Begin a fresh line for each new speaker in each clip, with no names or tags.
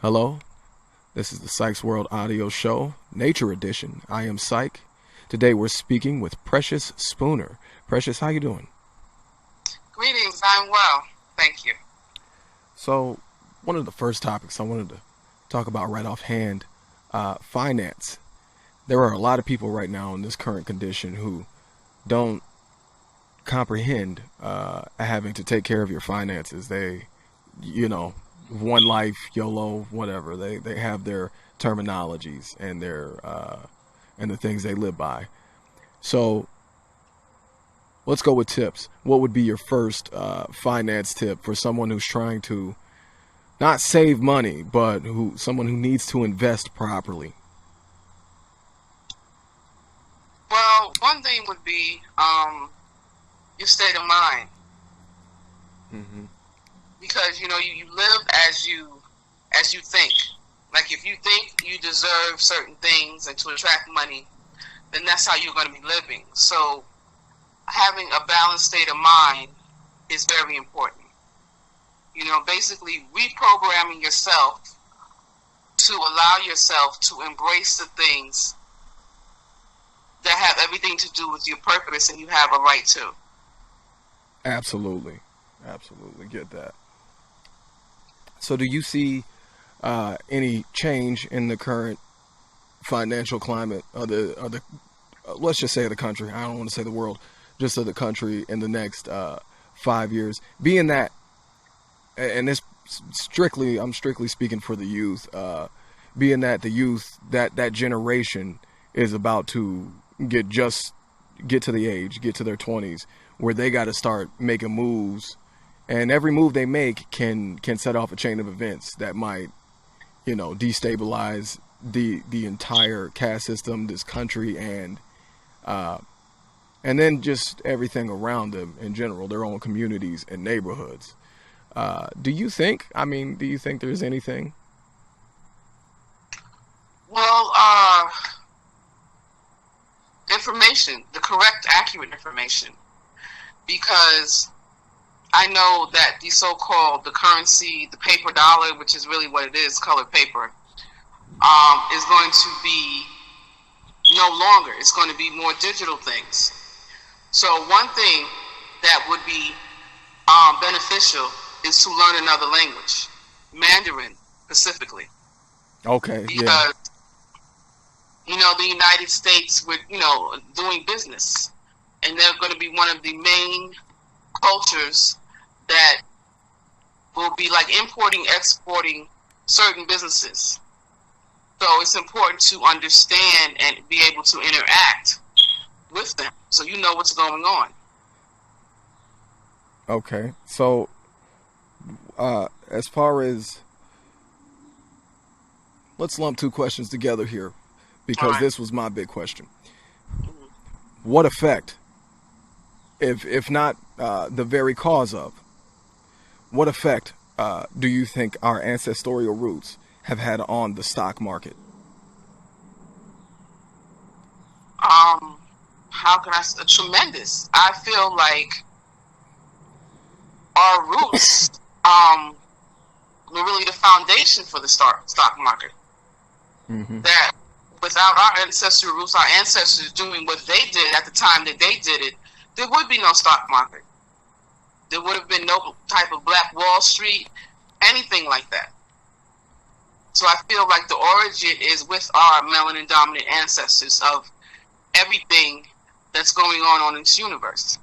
Hello, this is the Psych's World audio show, Nature Edition. I am Psych. Today we're speaking with Precious Spooner. Precious, how you doing?
Greetings, I'm well, thank you.
So, one of the first topics I wanted to talk about right offhand, finance. There are a lot of people right now in this current condition who don't comprehend having to take care of your finances. One life, YOLO, whatever. They have their terminologies and their and the things they live by. So let's go with tips. What would be your first finance tip for someone who's trying to not save money, but someone who needs to invest properly?
Well, one thing would be your state of mind.
Mm-hmm.
Because, you live as you think. Like, if you think you deserve certain things and to attract money, then that's how you're going to be living. So having a balanced state of mind is very important. Basically reprogramming yourself to allow yourself to embrace the things that have everything to do with your purpose and you have a right to.
Absolutely get that. So do you see any change in the current financial climate of the let's just say of the country? I don't want to say the world, just of the country in the next 5 years. Being that, and this I'm strictly speaking for the youth. Being that the youth, that generation is about to get to the age, get to their 20s, where they got to start making moves. And every move they make can set off a chain of events that might, destabilize the entire caste system, this country, and then just everything around them in general, their own communities and neighborhoods. Do you think there's anything?
Well, information, the correct, accurate information, because I know that the currency, the paper dollar, which is really what it is, colored paper, is going to be no longer. It's going to be more digital things. So one thing that would be beneficial is to learn another language, Mandarin specifically.
Okay,
because, the United States, with doing business, and they're going to be one of the main cultures that will be like importing, exporting certain businesses. So it's important to understand and be able to interact with them so you know what's going on.
Okay, so as far as, let's lump two questions together here, because
right.
This was my big question. Mm-hmm. What effect, if not the very cause of, what effect do you think our ancestral roots have had on the stock market?
How can I say? Tremendous. I feel like our roots were really the foundation for the stock market.
Mm-hmm.
That without our ancestral roots, our ancestors doing what they did at the time that they did it, there would be no stock market. There would have been no type of Black Wall Street, anything like that. So I feel like the origin is with our melanin dominant ancestors of everything that's going on in this universe.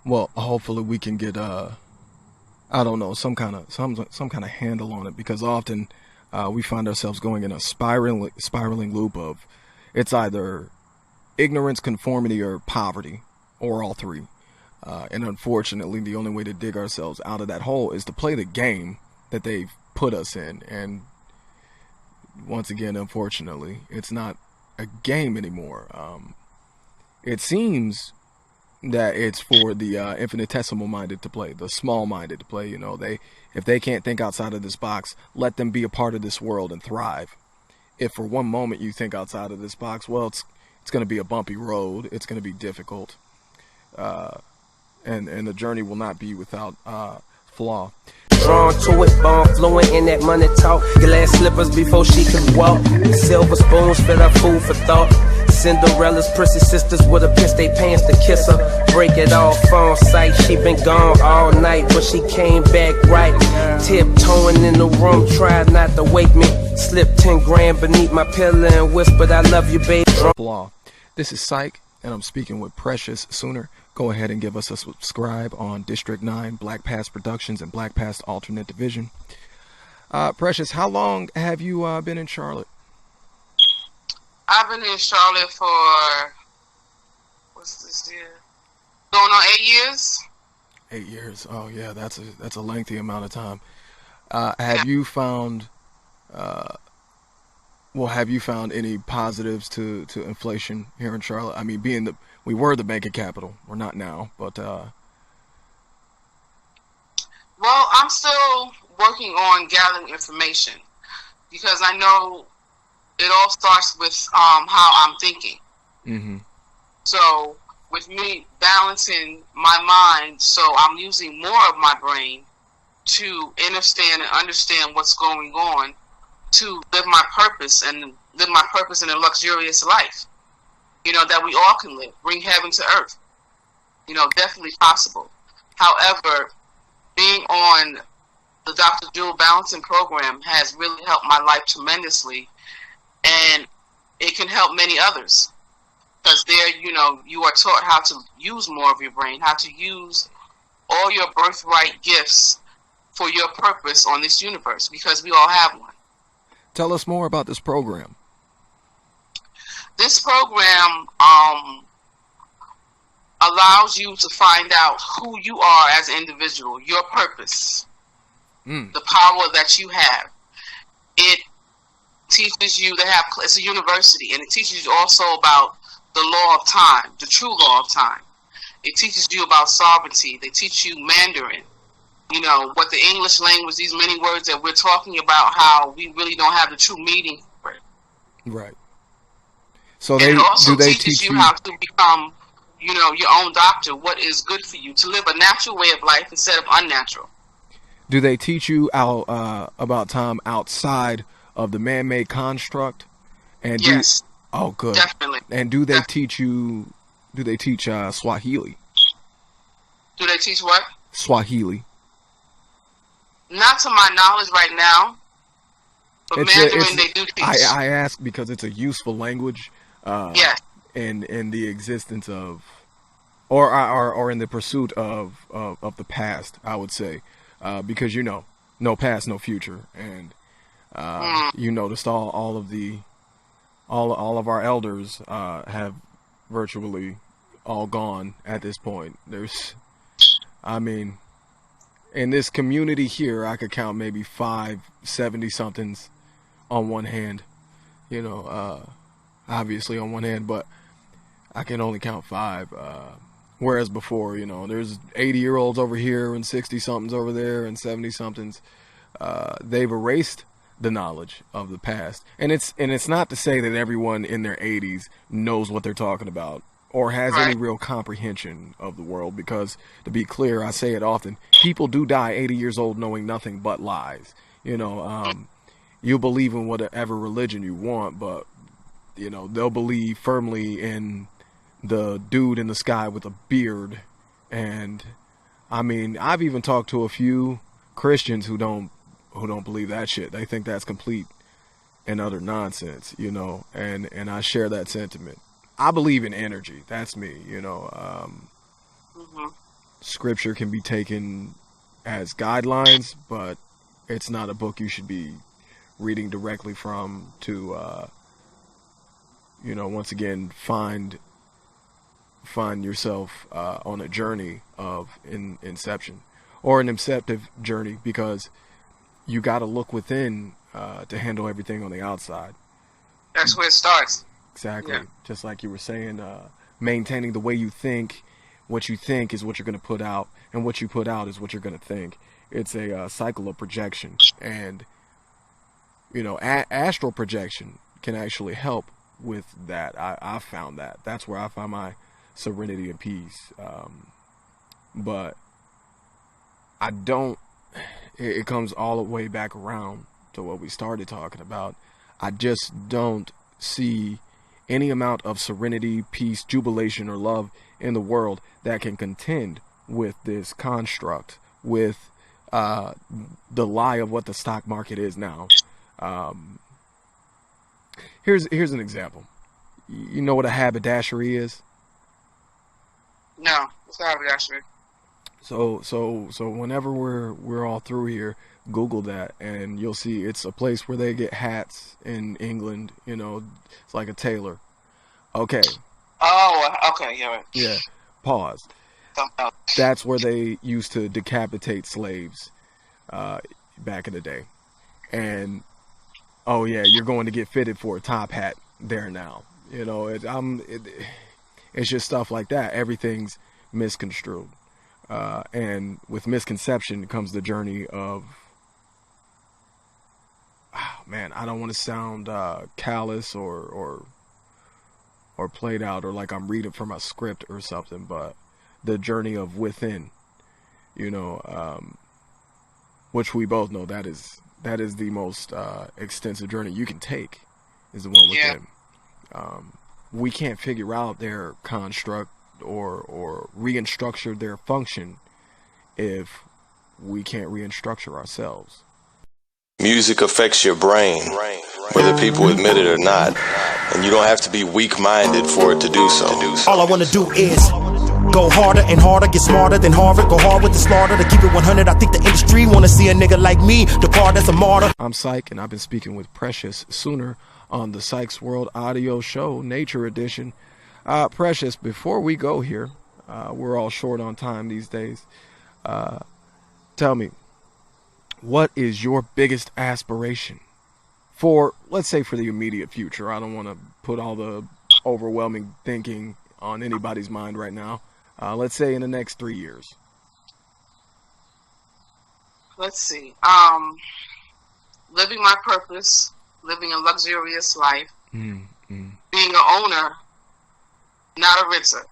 Well, hopefully we can get some kind of handle on it, because often we find ourselves going in a spiraling loop of, it's either ignorance, conformity, or poverty, or all three. And unfortunately, the only way to dig ourselves out of that hole is to play the game that they've put us in. And once again, unfortunately, it's not a game anymore. It seems that it's for the infinitesimal minded to play, the small minded to play. If they can't think outside of this box, let them be a part of this world and thrive. If for one moment you think outside of this box, well, it's going to be a bumpy road. It's going to be difficult. And the journey will not be without flaw.
drawn to it. Born fluent in that money talk. Glass slippers before she could walk. Silver spoons fit her food for thought. Cinderella's prissy sisters would've pissed they pants to kiss her. Break it off on sight. She been gone all night, but she came back right. Tiptoeing in the room, tried not to wake me. Slipped 10 grand beneath my pillow and whispered, I love you, baby.
Law. This is Psych, and I'm speaking with Precious Sooner. Go ahead and give us a subscribe on District 9, Black Past Productions, and Black Past Alternate Division. Precious, how long have you been in Charlotte?
I've been in Charlotte for, what's this year? Going on 8 years.
8 years. Oh yeah, that's a lengthy amount of time. Have you found have you found any positives to inflation here in Charlotte? I mean, we were the banking capital. We're not now, but
well, I'm still working on gathering information because I know it all starts with how I'm thinking.
Mm-hmm.
So with me balancing my mind, so I'm using more of my brain to understand what's going on, to live my purpose and live my purpose in a luxurious life, that we all can live, bring heaven to earth, definitely possible. However, being on the Dr. Jewel Balancing Program has really helped my life tremendously, and it can help many others because there, you are taught how to use more of your brain, how to use all your birthright gifts for your purpose on this universe, because we all have one.
Tell us more about this program.
This program allows you to find out who you are as an individual, your purpose, the power that you have. It teaches you it's a university, and it teaches you also about the law of time, the true law of time. It teaches you about sovereignty. They teach you Mandarin. What the English language, these many words that we're talking about, how we really don't have the true meaning for it.
Right. So
and it also teaches
teach
you how to become, your own doctor, what is good for you, to live a natural way of life instead of unnatural.
Do they teach you about time outside of the man-made construct? And
yes.
Oh, good.
Definitely.
And do they teach you? Do they teach Swahili?
Do they teach what?
Swahili.
Not to my knowledge right now, but Mandarin they do teach.
I ask because it's a useful language.
Yes.
In the existence of, or in the pursuit of the past, I would say, because no past, no future, and you noticed all of our elders have virtually all gone at this point. In this community here, I could count maybe 5 70-somethings on one hand, obviously on one hand, but I can only count 5. Whereas before, there's 80-year-olds over here and 60-somethings over there and 70-somethings. They've erased the knowledge of the past, and it's not to say that everyone in their 80s knows what they're talking about or has any real comprehension of the world, because, to be clear, I say it often, people do die 80 years old knowing nothing but lies. You'll believe in whatever religion you want, but they'll believe firmly in the dude in the sky with a beard. And I've even talked to a few Christians who don't believe that shit. They think that's complete and utter nonsense, and I share that sentiment. I believe in energy. That's me, Scripture can be taken as guidelines, but it's not a book you should be reading directly from to, once again, find yourself on a journey of inception, or an inceptive journey, because you got to look within to handle everything on the outside.
That's where it starts.
Exactly.
Yeah.
Just like you were saying, maintaining the way you think. What you think is what you're going to put out, and what you put out is what you're going to think. It's a cycle of projection, and astral projection can actually help with that. I found that. That's where I find my serenity and peace. But I don't. it comes all the way back around to what we started talking about. I just don't see any amount of serenity, peace, jubilation, or love in the world that can contend with this construct, with the lie of what the stock market is now. Here's an example. You know what a haberdashery is?
No, it's a haberdashery.
So whenever we're all through here, Google that and you'll see it's a place where they get hats in England. You know, it's like a tailor. Okay.
Oh, okay, yeah. Right.
Yeah. Pause. That's where they used to decapitate slaves back in the day. And oh yeah, you're going to get fitted for a top hat there now. You know, it's just stuff like that. Everything's misconstrued. And with misconception comes the journey of, oh man, I don't want to sound callous or played out or like I'm reading from a script or something, but the journey of within, you know, which we both know that is the most extensive journey you can take, is the one within. Yeah. We can't figure out their construct or restructure their function if we can't restructure ourselves.
Music affects your brain, whether people admit it or not, and you don't have to be weak-minded for it to do so.
All I want to do is go harder and harder, get smarter than Harvard, go hard with the slaughter, to keep it 100. I think the industry want to see a nigga like me depart as a martyr.
I'm Psych, and I've been speaking with Precious Sooner on the Psych's World audio show, Nature Edition. Precious, before we go here, we're all short on time these days. Tell me, what is your biggest aspiration for, let's say, for the immediate future? I don't want to put all the overwhelming thinking on anybody's mind right now. Let's say in the next 3 years.
Let's see. Living my purpose, living a luxurious life, being an owner, not a renter,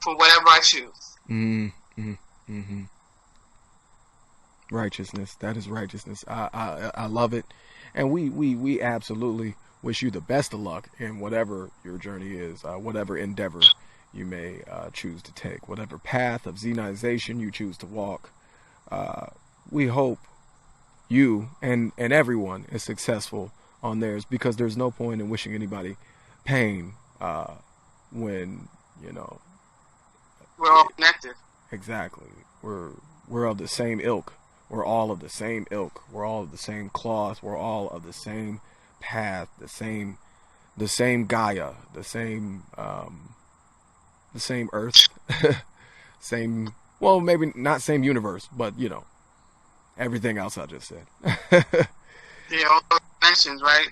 for whatever I choose.
Righteousness. That is righteousness. I love it. And we absolutely wish you the best of luck in whatever your journey is, whatever endeavor you may choose to take, whatever path of Zenization you choose to walk. We hope you and everyone is successful on theirs, because there's no point in wishing anybody pain when, you know,
we're all connected. Exactly.
We're of the same ilk. We're all of the same ilk. We're all of the same cloth. We're all of the same path, the same Gaia, the same Earth, same. Well, maybe not same universe, but you know, everything else I just said.
Yeah, all those dimensions, right?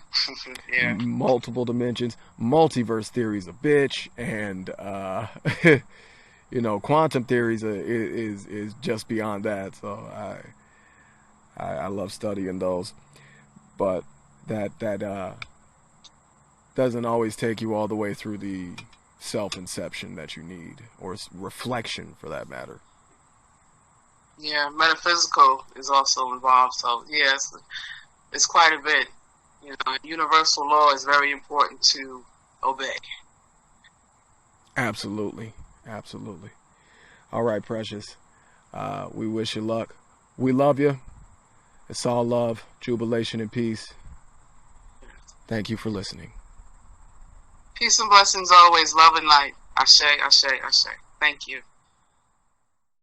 Yeah.
Multiple dimensions, multiverse theory's a bitch, and you know, quantum theories is just beyond that. So I love studying those, but that doesn't always take you all the way through the self-inception that you need, or reflection for that matter.
Yeah, metaphysical is also involved. So yes, it's quite a bit. You know, universal law is very important to obey.
Absolutely. All right, Precious. We wish you luck. We love you. It's all love, jubilation, and peace. Thank you for listening.
Peace and blessings always. Love and light. Ashe, ashe, ashe. Thank you.